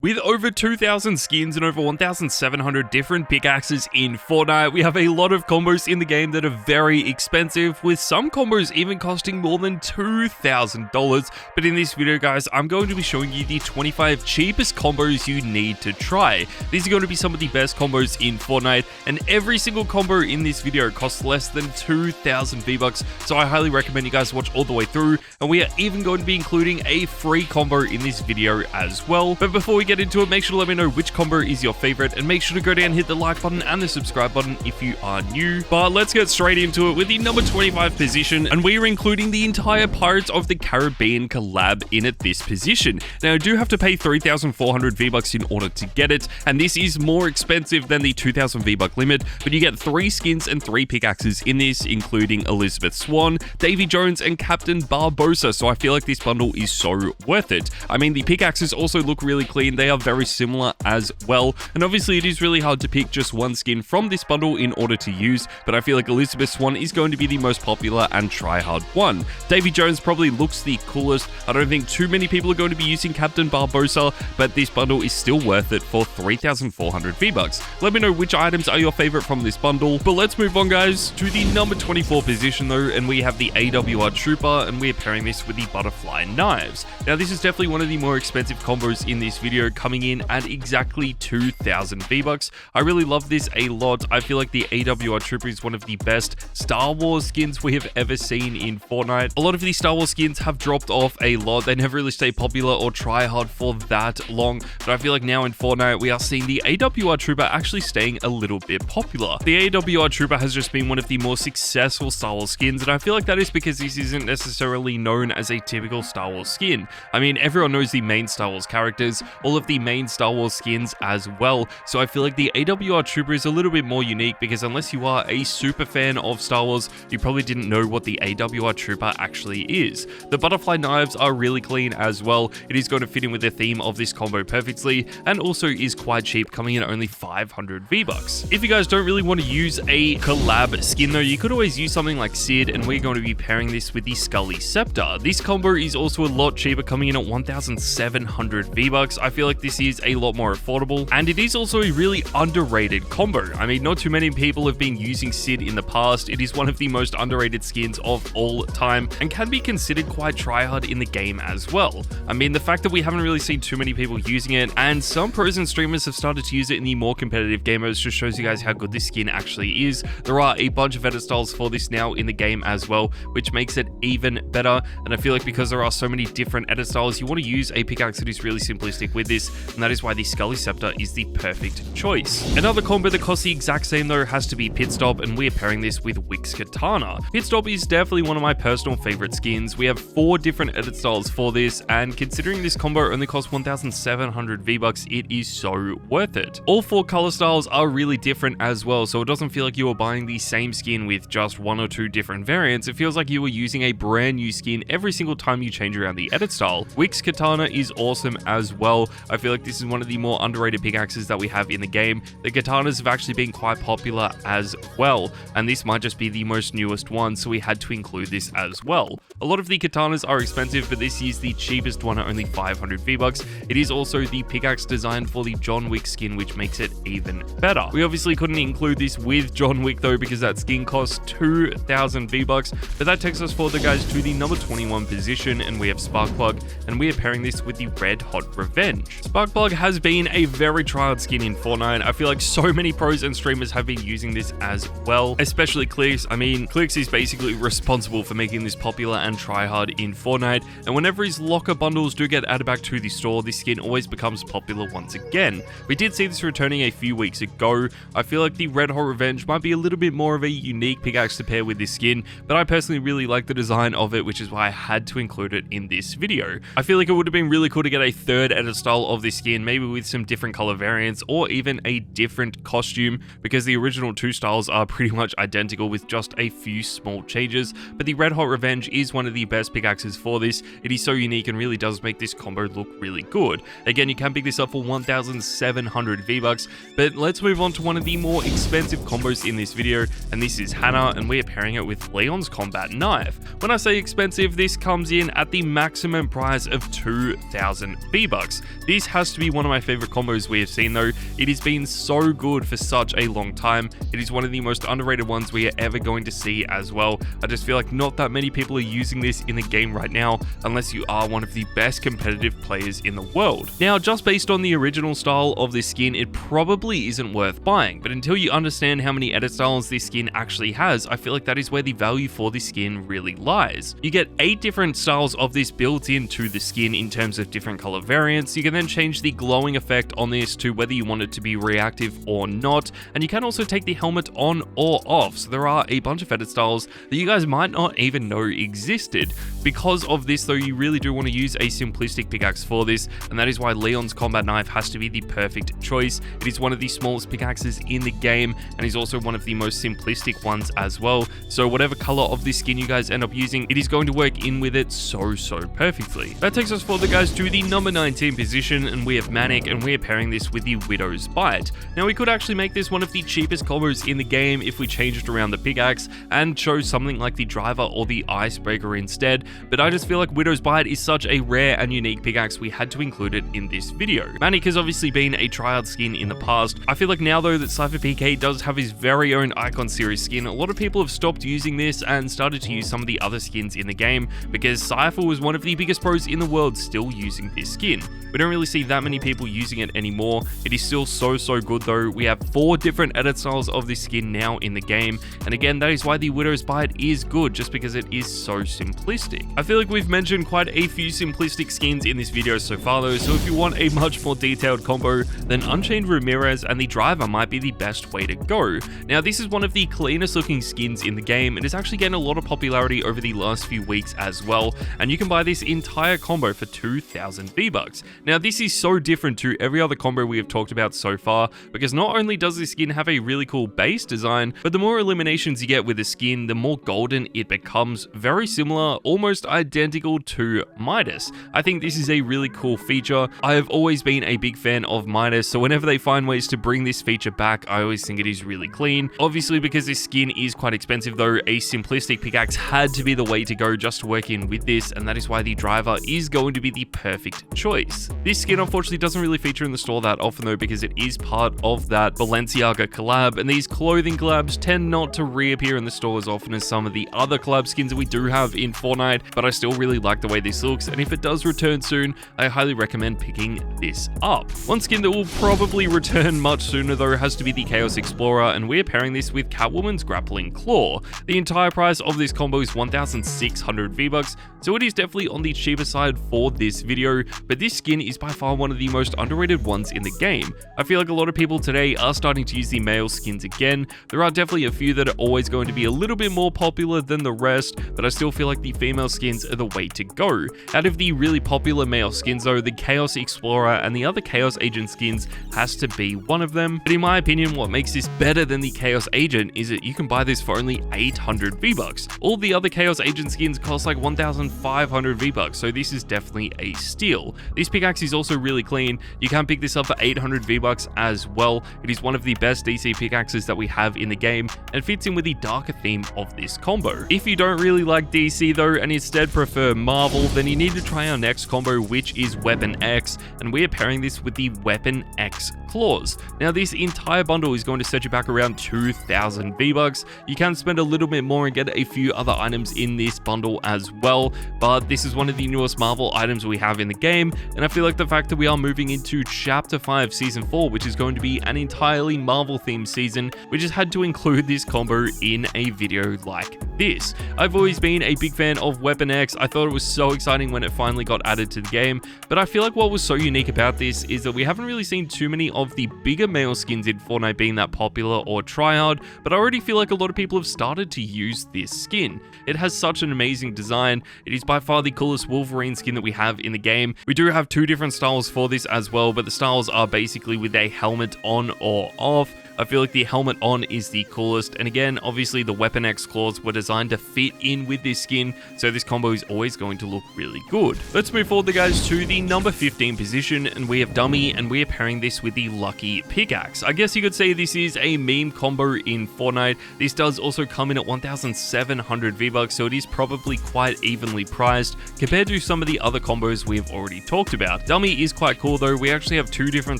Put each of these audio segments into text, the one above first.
With over 2,000 skins and over 1,700 different pickaxes in Fortnite, we have a lot of combos in the game that are very expensive, with some combos even costing more than $2,000. But in this video, guys, I'm going to be showing you the 25 cheapest combos you need to try. These are going to be some of the best combos in Fortnite, and every single combo in this video costs less than 2,000 V-Bucks, so I highly recommend you guys watch all the way through, and we are even going to be including a free combo in this video as well. But before we get into it, make sure to let me know which combo is your favorite, and make sure to go down and hit the like button and the subscribe button if you are new. But let's get straight into it with the number 25 position, and we are including the entire Pirates of the Caribbean collab in at this position. Now, you do have to pay 3,400 V-Bucks in order to get it, and this is more expensive than the 2,000 V-Buck limit, but you get 3 skins and 3 pickaxes in this, including Elizabeth Swan, Davy Jones, and Captain Barbosa, so I feel like this bundle is so worth it. I mean, the pickaxes also look really clean, they are very similar as well, and obviously it is really hard to pick just one skin from this bundle in order to use, but I feel like Elizabeth Swan is going to be the most popular and tryhard one. Davy Jones probably looks the coolest. I don't think too many people are going to be using Captain Barbosa, but this bundle is still worth it for 3,400 V-Bucks. Let me know which items are your favorite from this bundle, but let's move on, guys, to the number 24 position though, and we have the AWR Trooper, and we're pairing this with the Butterfly Knives. Now, this is definitely one of the more expensive combos in this video, coming in at exactly 2,000 V-Bucks. I really love this a lot. I feel like the AWR Trooper is one of the best Star Wars skins we have ever seen in Fortnite. A lot of these Star Wars skins have dropped off a lot. They never really stay popular or try hard for that long, but I feel like now in Fortnite we are seeing the AWR Trooper actually staying a little bit popular. The AWR Trooper has just been one of the more successful Star Wars skins, and I feel like that is because this isn't necessarily known as a typical Star Wars skin. I mean, everyone knows the main Star Wars characters, all of the main Star Wars skins as well, so I feel like the AWR Trooper is a little bit more unique, because unless you are a super fan of Star Wars, you probably didn't know what the AWR Trooper actually is. The Butterfly Knives are really clean as well. It is going to fit in with the theme of this combo perfectly, and also is quite cheap, coming in at only 500 V-Bucks. If you guys don't really want to use a collab skin though, you could always use something like Sid, and we're going to be pairing this with the Scully Scepter. This combo is also a lot cheaper, coming in at 1,700 V-Bucks. I feel like this is a lot more affordable, and it is also a really underrated combo. I mean, not too many people have been using Sid in the past. It is one of the most underrated skins of all time, and can be considered quite tryhard in the game as well. I mean, the fact that we haven't really seen too many people using it, and some pros and streamers have started to use it in the more competitive game modes, just shows you guys how good this skin actually is. There are a bunch of edit styles for this now in the game as well, which makes it even better, and I feel like because there are so many different edit styles, you want to use a pickaxe that is really simplistic with this, and that is why the Scully Scepter is the perfect choice. Another combo that costs the exact same though has to be Pit Stop, and we're pairing this with Wick's Katana. Pit Stop is definitely one of my personal favorite skins. We have 4 different edit styles for this, and considering this combo only costs 1,700 V-Bucks, it is so worth it. All 4 color styles are really different as well, so it doesn't feel like you are buying the same skin with just 1 or 2 different variants. It feels like you are using a brand new skin every single time you change around the edit style. Wick's Katana is awesome as well. I feel like this is one of the more underrated pickaxes that we have in the game. The katanas have actually been quite popular as well, and this might just be the most newest one, so we had to include this as well. A lot of the katanas are expensive, but this is the cheapest one at only 500 V-Bucks. It is also the pickaxe designed for the John Wick skin, which makes it even better. We obviously couldn't include this with John Wick though, because that skin costs 2,000 V-Bucks, but that takes us forward, guys, to the number 21 position, and we have Sparkplug, and we are pairing this with the Red Hot Revenge. Sparkplug has been a very tryhard skin in Fortnite. I feel like so many pros and streamers have been using this as well, especially Clicks. I mean, Clicks is basically responsible for making this popular and tryhard in Fortnite, and whenever his locker bundles do get added back to the store, this skin always becomes popular once again. We did see this returning a few weeks ago. I feel like the Red Hot Revenge might be a little bit more of a unique pickaxe to pair with this skin, but I personally really like the design of it, which is why I had to include it in this video. I feel like it would have been really cool to get a third edit style of this skin, maybe with some different color variants or even a different costume, because the original 2 styles are pretty much identical with just a few small changes, but the Red Hot Revenge is one one of the best pickaxes for this. It is so unique and really does make this combo look really good. Again, you can pick this up for 1,700 V-Bucks, but let's move on to one of the more expensive combos in this video, and this is Hannah, and we are pairing it with Leon's combat knife. When I say expensive, this comes in at the maximum price of 2,000 V-Bucks. This has to be one of my favorite combos we have seen though. It has been so good for such a long time. It is one of the most underrated ones we are ever going to see as well. I just feel like not that many people are using this in the game right now, unless you are one of the best competitive players in the world. Now, just based on the original style of this skin, it probably isn't worth buying, but until you understand how many edit styles this skin actually has, I feel like that is where the value for this skin really lies. You get 8 different styles of this built into the skin in terms of different color variants. You can then change the glowing effect on this to whether you want it to be reactive or not, and you can also take the helmet on or off. So there are a bunch of edit styles that you guys might not even know existed. Because of this though, you really do want to use a simplistic pickaxe for this, and that is why Leon's combat knife has to be the perfect choice. It is one of the smallest pickaxes in the game, and is also one of the most simplistic ones as well. So whatever color of this skin you guys end up using, it is going to work in with it so perfectly. That takes us further, guys, to the number 19 position, and we have Manic, and we are pairing this with the Widow's Bite. Now, we could actually make this one of the cheapest combos in the game if we changed around the pickaxe and chose something like the Driver or the Icebreaker instead, but I just feel like Widow's Bite is such a rare and unique pickaxe, we had to include it in this video. Manic has obviously been a Tryhard skin in the past. I feel like now though that Cypher PK does have his very own Icon series skin, a lot of people have stopped using this and started to use some of the other skins in the game, because Cypher was one of the biggest pros in the world still using this skin. We don't really see that many people using it anymore. It is still so good though. We have 4 different edit styles of this skin now in the game, and again, that is why the Widow's Bite is good, just because it is so simplistic. I feel like we've mentioned quite a few simplistic skins in this video so far though, so if you want a much more detailed combo, then Unchained Ramirez and the Driver might be the best way to go. Now, this is one of the cleanest looking skins in the game, and it's actually getting a lot of popularity over the last few weeks as well, and you can buy this entire combo for 2,000 V-Bucks. Now, this is so different to every other combo we have talked about so far, because not only does this skin have a really cool base design, but the more eliminations you get with the skin, the more golden it becomes, very similar, almost identical to Midas. I think this is a really cool feature. I have always been a big fan of Midas, so whenever they find ways to bring this feature back, I always think it is really clean. Obviously, because this skin is quite expensive though, a simplistic pickaxe had to be the way to go just to work in with this, and that is why the Driver is going to be the perfect choice. This skin unfortunately doesn't really feature in the store that often though, because it is part of that Balenciaga collab, and these clothing collabs tend not to reappear in the store as often as some of the other collab skins that we do have in Fortnite, but I still really like the way this looks, and if it does return soon, I highly recommend picking this up. One skin that will probably return much sooner though has to be the Chaos Explorer, and we're pairing this with Catwoman's Grappling Claw. The entire price of this combo is 1,600 V-Bucks, so it is definitely on the cheaper side for this video, but this skin is by far one of the most underrated ones in the game. I feel like a lot of people today are starting to use the male skins again. There are definitely a few that are always going to be a little bit more popular than the rest, but I still feel like the female skins are the way to go. Out of the really popular male skins though, the Chaos Explorer and the other Chaos Agent skins has to be one of them, but in my opinion, what makes this better than the Chaos Agent is that you can buy this for only 800 V-Bucks. All the other Chaos Agent skins cost like 1,500 V-Bucks, so this is definitely a steal. This pickaxe is also really clean. You can pick this up for 800 V-Bucks as well. It is one of the best DC pickaxes that we have in the game, and fits in with the darker theme of this combo. If you don't really like DC though, and instead prefer Marvel, then you need to try our next combo, which is Weapon X, and we are pairing this with the Weapon X Claws. Now, this entire bundle is going to set you back around 2,000 V-Bucks. You can spend a little bit more and get a few other items in this bundle as well, but this is one of the newest Marvel items we have in the game, and I feel like the fact that we are moving into Chapter 5 Season 4, which is going to be an entirely Marvel-themed season, we just had to include this combo in a video like this. I've always been a big fan of Weapon X. I thought it was so exciting when it finally got added to the game, but I feel like what was so unique about this is that we haven't really seen too many of the bigger male skins in Fortnite being that popular or tryhard, but I already feel like a lot of people have started to use this skin. It has such an amazing design. It is by far the coolest Wolverine skin that we have in the game. We do have 2 different styles for this as well, but the styles are basically with a helmet on or off. I feel like the helmet on is the coolest, and again, obviously the Weapon X claws were designed to fit in with this skin, so this combo is always going to look really good. Let's move forward, guys, to the number 15 position, and we have Dummy, and we are pairing this with the Lucky Pickaxe. I guess you could say this is a meme combo in Fortnite. This does also come in at 1,700 V-Bucks, so it is probably quite evenly priced compared to some of the other combos we have already talked about. Dummy is quite cool though. We actually have 2 different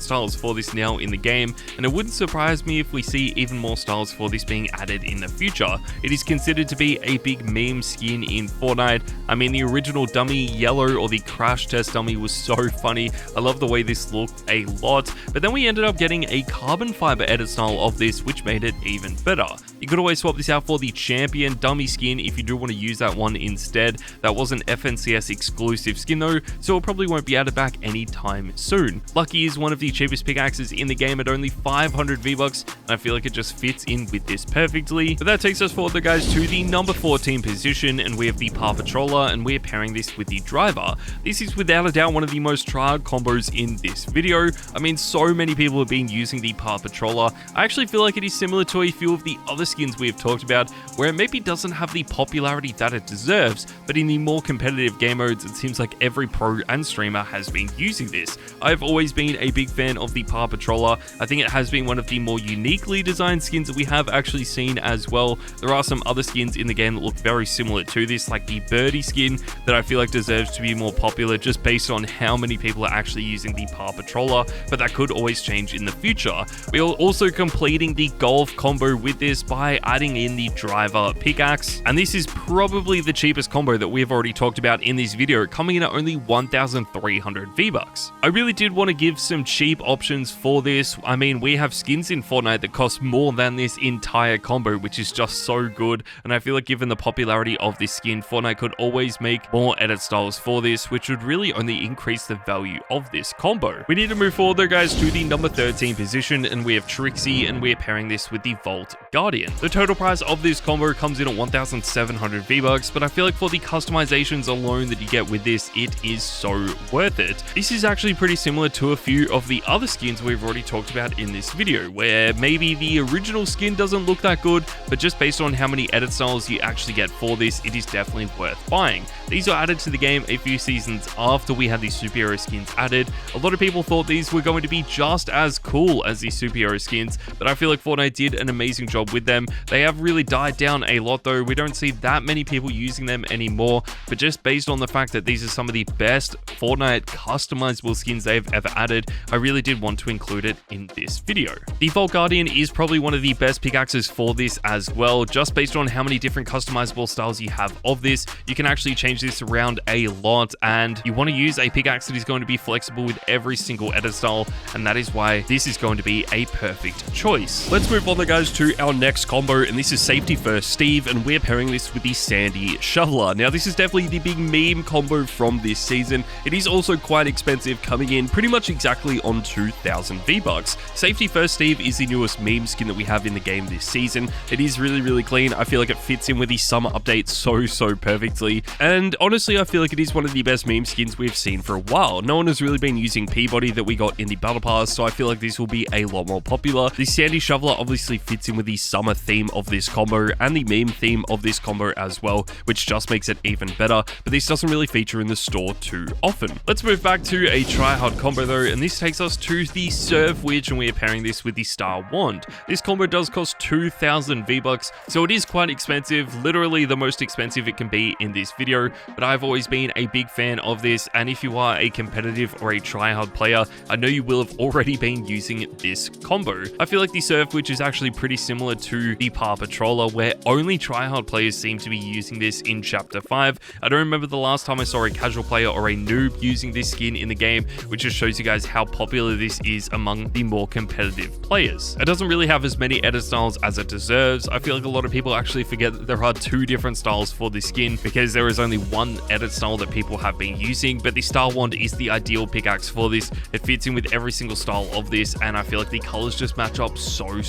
styles for this now in the game, and it wouldn't surprise me if we see even more styles for this being added in the future. It is considered to be a big meme skin in Fortnite. I mean, the original Dummy Yellow, or the Crash Test Dummy, was so funny. I love the way this looked a lot, but then we ended up getting a carbon fiber edit style of this, which made it even better. You could always swap this out for the Champion Dummy skin if you do want to use that one instead. That was an FNCS exclusive skin though, so it probably won't be added back anytime soon. Lucky is one of the cheapest pickaxes in the game at only 500 V-Bucks, and I feel like it just fits in with this perfectly. But that takes us forward, guys, to the number 14 position, and we have the Paw Patroller, and we're pairing this with the Driver. This is without a doubt one of the most tryhard combos in this video. I mean, so many people have been using the Paw Patroller. I actually feel like it is similar to a few of the other skins we have talked about, where it maybe doesn't have the popularity that it deserves, but in the more competitive game modes, it seems like every pro and streamer has been using this. I've always been a big fan of the Paw Patroller. I think it has been one of the more uniquely designed skins that we have actually seen as well. There are some other skins in the game that look very similar to this, like the Birdie skin, that I feel like deserves to be more popular just based on how many people are actually using the Paw Patroller, but that could always change in the future. We are also completing the golf combo with this by adding in the Driver Pickaxe, and this is probably the cheapest combo that we have already talked about in this video, coming in at only 1,300 V-Bucks. I really did want to give some cheap options for this. I mean, we have skins in Fortnite that cost more than this entire combo, which is just so good, and I feel like given the popularity of this skin, Fortnite could always make more edit styles for this, which would really only increase the value of this combo. We need to move forward though, guys, to the number 13 position, and we have Trixie, and we're pairing this with the Vault Guardian. The total price of this combo comes in at 1,700 V-Bucks, but I feel like for the customizations alone that you get with this, it is so worth it. This is actually pretty similar to a few of the other skins we've already talked about in this video, where maybe the original skin doesn't look that good, but just based on how many edit styles you actually get for this, it is definitely worth buying. These were added to the game a few seasons after we had the superhero skins added. A lot of people thought these were going to be just as cool as the superhero skins, but I feel like Fortnite did an amazing job with them. They have really died down a lot though. We don't see that many people using them anymore, but just based on the fact that these are some of the best Fortnite customizable skins they've ever added, I really did want to include it in this video. The Vault Guardian is probably one of the best pickaxes for this as well, just based on how many different customizable styles you have of this. You can actually change this around a lot, and you want to use a pickaxe that is going to be flexible with every single edit style, and that is why this is going to be a perfect choice. Let's move on, guys, to our next combo, and this is Safety First Steve, and we're pairing this with the Sandy Shoveler. Now, this is definitely the big meme combo from this season. It is also quite expensive, coming in pretty much exactly on 2,000 V-Bucks. Safety First Steve is the newest meme skin that we have in the game this season. It is really, really clean. I feel like it fits in with the summer update so perfectly, and honestly, I feel like it is one of the best meme skins we've seen for a while. No one has really been using Peabody that we got in the Battle Pass, so I feel like this will be a lot more popular. The Sandy Shoveler obviously fits in with the summer theme of this combo and the meme theme of this combo as well, which just makes it even better, but this doesn't really feature in the store too often. Let's move back to a Tryhard combo though, and this takes us to the Surf Witch, and we are pairing this with the Star Wand. This combo does cost 2,000 V-Bucks, so it is quite expensive, literally the most expensive it can be in this video, but I've always been a big fan of this, and if you are a competitive or a tryhard player, I know you will have already been using this combo. I feel like the Surf Witch is actually pretty similar to the Paw Patroller, where only tryhard players seem to be using this in Chapter 5. I don't remember the last time I saw a casual player or a noob using this skin in the game, which just shows you guys how popular this is among the more competitive players. It doesn't really have as many edit styles as it deserves. I feel like a lot of people actually forget that there are 2 different styles for this skin, because there is only one edit style that people have been using, but the Star Wand is the ideal pickaxe for this. It fits in with every single style of this, and I feel like the colors just match up so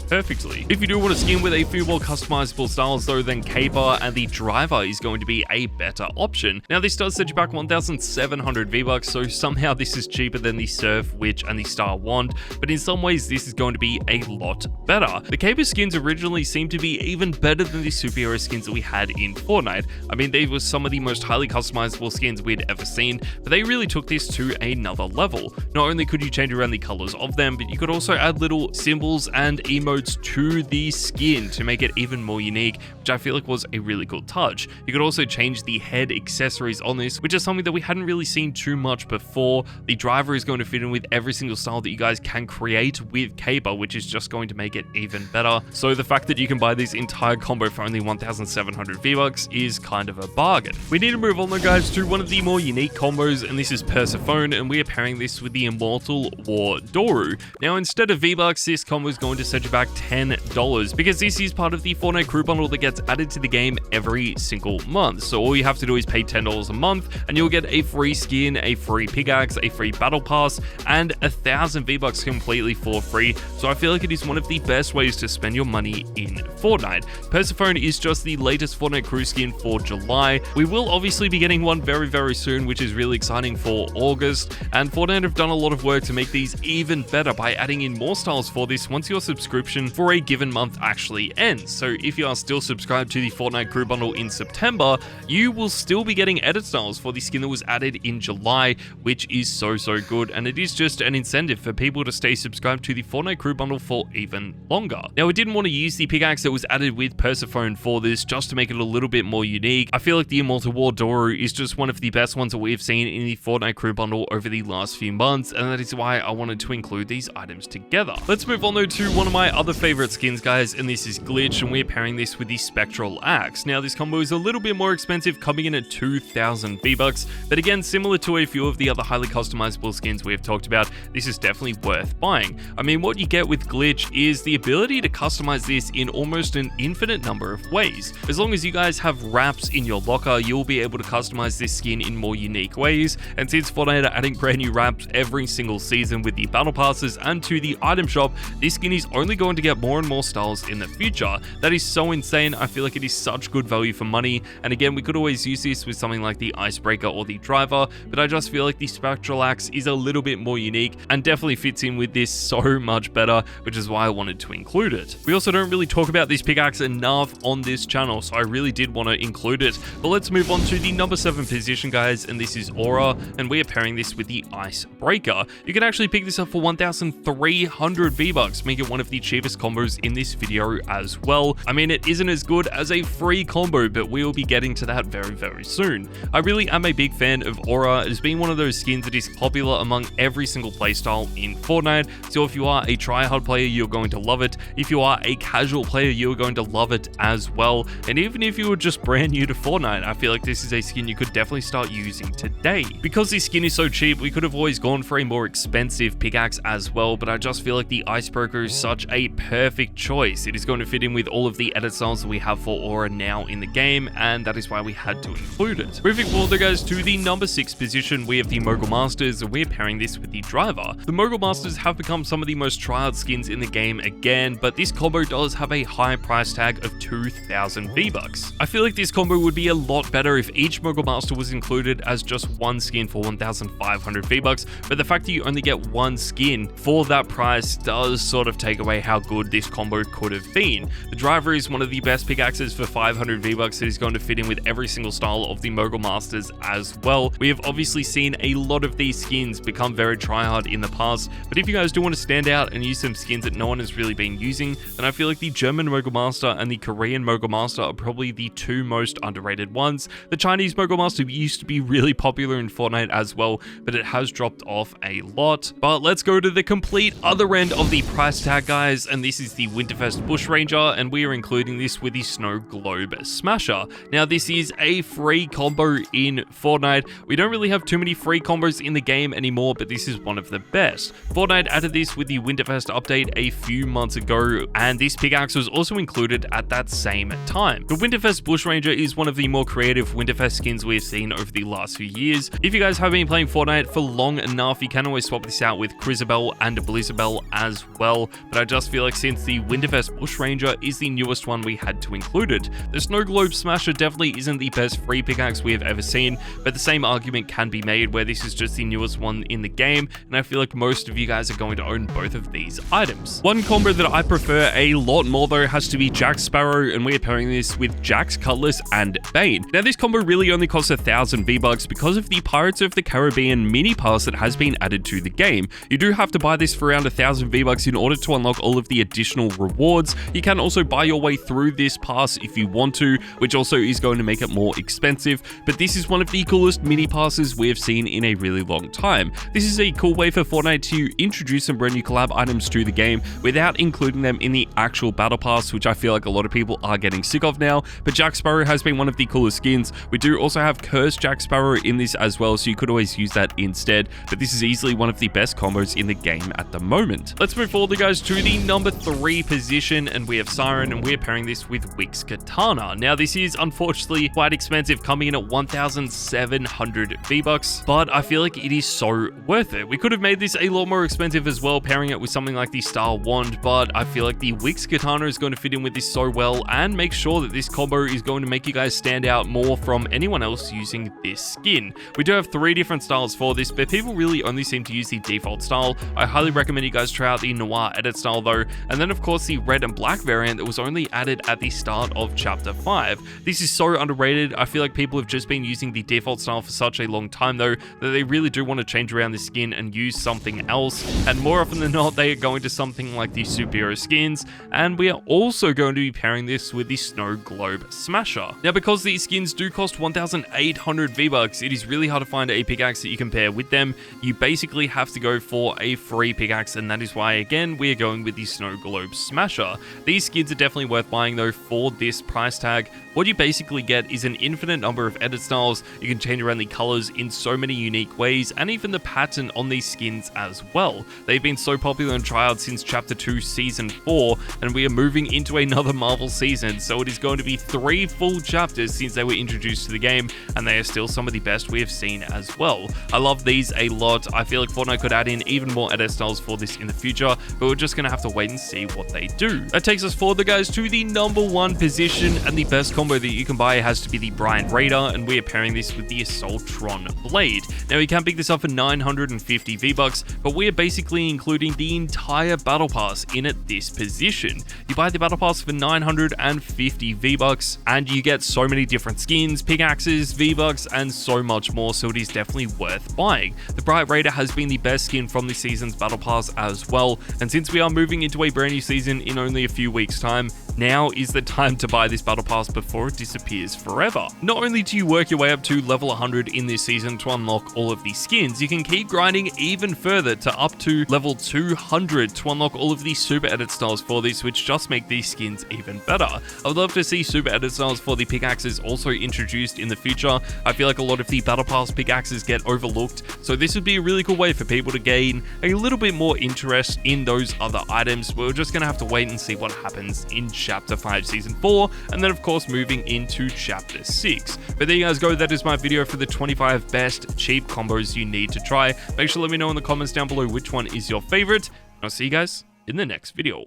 perfectly. If you do want a skin with a few more customizable styles though, then Caper and the Driver is going to be a better option. Now, this does set you back 1,700 V-Bucks, so somehow this is cheaper than the Surf Witch and the Star Wand, but in some ways this is going to be be a lot better. The caper skins originally seemed to be even better than the superhero skins that we had in Fortnite. I mean, they were some of the most highly customizable skins we'd ever seen, but they really took this to another level. Not only could you change around the colors of them, but you could also add little symbols and emotes to the skin to make it even more unique, which I feel like was a really cool touch. You could also change the head accessories on this, which is something that we hadn't really seen too much before. The driver is going to fit in with every single style that you guys can create with caper, which is just going to make it even better. So the fact that you can buy this entire combo for only 1,700 V-Bucks is kind of a bargain. We need to move on though, guys, to one of the more unique combos, and this is Persephone, and we are pairing this with the Immortal War Doru. Now, instead of V-Bucks, this combo is going to set you back $10 because this is part of the Fortnite crew bundle that gets added to the game every single month. So all you have to do is pay $10 a month and you'll get a free skin, a free pickaxe, a free battle pass, and 1,000 V-Bucks completely for free. So I feel like it is one of the best ways to spend your money in Fortnite. Persephone is just the latest Fortnite crew skin for July. We will obviously be getting one very, very soon, which is really exciting for August. And Fortnite have done a lot of work to make these even better by adding in more styles for this once your subscription for a given month actually ends. So if you are still subscribed to the Fortnite crew bundle in September, you will still be getting edit styles for the skin that was added in July, which is so good, and it is just an incentive for people to stay subscribed to the Fortnite crew bundle for even longer. Now, we didn't want to use the pickaxe that was added with Persephone for this just to make it a little bit more unique. I feel like the Immortal War Doru is just one of the best ones that we've seen in the Fortnite crew bundle over the last few months, and that is why I wanted to include these items together. Let's move on though to one of my other favorite skins, guys, and this is Glitch, and we're pairing this with the Spectral Axe. Now, this combo is a little bit more expensive, coming in at 2,000 V-Bucks, but again, similar to a few of the other highly customizable skins we have talked about, this is definitely worth buying. I mean, what you get with Glitch is the ability to customize this in almost an infinite number of ways. As long as you guys have wraps in your locker, you'll be able to customize this skin in more unique ways, and since Fortnite are adding brand new wraps every single season with the battle passes and to the item shop, this skin is only going to get more and more styles in the future. That is so insane. I feel like it is such good value for money, and again, we could always use this with something like the Icebreaker or the Driver, but I just feel like the Spectral Axe is a little bit more unique and definitely fits in with this so much better, which is why I wanted to include it. We also don't really talk about this pickaxe enough on this channel, so I really did want to include it. But let's move on to the number 7 position, guys, and this is Aura, and we are pairing this with the Icebreaker. You can actually pick this up for 1,300 V-Bucks, make it one of the cheapest combos in this video as well. I mean, it isn't as good as a free combo, but we will be getting to that very soon. I really am a big fan of Aura. It has been one of those skins that is popular among every single playstyle in Fortnite, so if you are a tryhard player, you're going to love it. If you are a casual player, you're going to love it as well. And even if you were just brand new to Fortnite, I feel like this is a skin you could definitely start using today. Because this skin is so cheap, we could have always gone for a more expensive pickaxe as well, but I just feel like the Icebreaker is such a perfect choice. It is going to fit in with all of the edit styles that we have for Aura now in the game, and that is why we had to include it. Moving forward, guys, to the number 6 position, we have the Mogul Masters, and we're pairing this with the Driver. The Mogul Masters have become some of the most tryhard skins in the game again, but this combo does have a high price tag of 2,000 V-Bucks. I feel like this combo would be a lot better if each Mogul Master was included as just one skin for 1,500 V-Bucks, but the fact that you only get one skin for that price does sort of take away how good this combo could have been. The Driver is one of the best pickaxes for 500 V-Bucks that is going to fit in with every single style of the Mogul Masters as well. We have obviously seen a lot of these skins become very tryhard in the past, but if you guys do want to stand out and use some skins that no one has really been using, then I feel like the German Mogul Master and the Korean Mogul Master are probably the two most underrated ones. The Chinese Mogul Master used to be really popular in Fortnite as well, but it has dropped off a lot. But let's go to the complete other end of the price tag, guys, and this is the Winterfest Bushranger, and we are including this with the Snow Globe Smasher. Now, this is a free combo in Fortnite. We don't really have too many free combos in the game anymore, but this is one of the best. Fortnite added this with the Winterfest update a few months ago, and this pickaxe was also included at that same time. The Winterfest Bushranger is one of the more creative Winterfest skins we've seen over the last few years. If you guys have been playing Fortnite for long enough, you can always swap this out with Crisabel and Blizzabel as well, but I just feel like since the Winterfest Bushranger is the newest one, we had to include it. The Snow Globe Smasher definitely isn't the best free pickaxe we have ever seen, but the same argument can be made where this is just the newest one in the game, and I feel like most of you guys are going to own both of these these items. One combo that I prefer a lot more though has to be Jack Sparrow, and we're pairing this with Jack's Cutlass and Bane. Now this combo really only costs 1,000 V-Bucks because of the Pirates of the Caribbean mini pass that has been added to the game. You do have to buy this for around 1,000 V-Bucks in order to unlock all of the additional rewards. You can also buy your way through this pass if you want to, which also is going to make it more expensive, but this is one of the coolest mini passes we have seen in a really long time. This is a cool way for Fortnite to introduce some brand new collab items to the game without including them in the actual battle pass, which I feel like a lot of people are getting sick of now. But Jack Sparrow has been one of the coolest skins. We do also have Cursed Jack Sparrow in this as well, so you could always use that instead, but this is easily one of the best combos in the game at the moment. Let's move forward, guys, to the number 3 position, and we have Siren, and we're pairing this with Wick's Katana. Now this is unfortunately quite expensive, coming in at 1,700 V-Bucks, but I feel like it is so worth it. We could have made this a lot more expensive as well, pairing it with something like the Star Wand, but I feel like the Wick's Katana is going to fit in with this so well and make sure that this combo is going to make you guys stand out more from anyone else using this skin. We do have 3 different styles for this, but people really only seem to use the default style. I highly recommend you guys try out the Noir edit style though, and then of course the red and black variant that was only added at the start of chapter 5. This is so underrated. I feel like people have just been using the default style for such a long time though, that they really do want to change around the skin and use something else, and more often than not they are going to something like the superhero skins, and we are also going to be pairing this with the Snow Globe Smasher. Now because these skins do cost 1,800 V-Bucks, it is really hard to find a pickaxe that you can pair with them. You basically have to go for a free pickaxe, and that is why again we are going with the Snow Globe Smasher. These skins are definitely worth buying though for this price tag. What you basically get is an infinite number of edit styles. You can change around the colors in so many unique ways, and even the pattern on these skins as well. They've been so popular in Tryhard since chapter 2 season 4, and we are moving into another Marvel season, so it is going to be 3 full chapters since they were introduced to the game, and they are still some of the best we have seen as well. I love these a lot. I feel like Fortnite could add in even more edit styles for this in the future, but we're just going to have to wait and see what they do. That takes us forward, guys, to the number 1 position, and the best combo that you can buy has to be the Brian Raider, and we are pairing this with the Assaultron Blade. Now you can pick this up for 950 V-Bucks, but we are basically including the entire battle pass in at this position. You buy the battle pass for 950 V-Bucks, and you get so many different skins, pickaxes, V-Bucks, and so much more, so it is definitely worth buying. The Bright Raider has been the best skin from this season's battle pass as well, and since we are moving into a brand new season in only a few weeks' time, now is the time to buy this battle pass before it disappears forever. Not only do you work your way up to level 100 in this season to unlock all of these skins, you can keep grinding even further to up to level 200 to unlock all of these super edit styles for this, which just make these skins even better. I would love to see super edit styles for the pickaxes also introduced in the future. I feel like a lot of the battle pass pickaxes get overlooked, so this would be a really cool way for people to gain a little bit more interest in those other items. We're just going to have to wait and see what happens in chapter 5 season 4, and then of course moving into chapter 6. But there you guys go. That is my video for the 25 best cheap combos you need to try. Make sure to let me know in the comments down below which one is your favorite. I'll see you guys in the next video.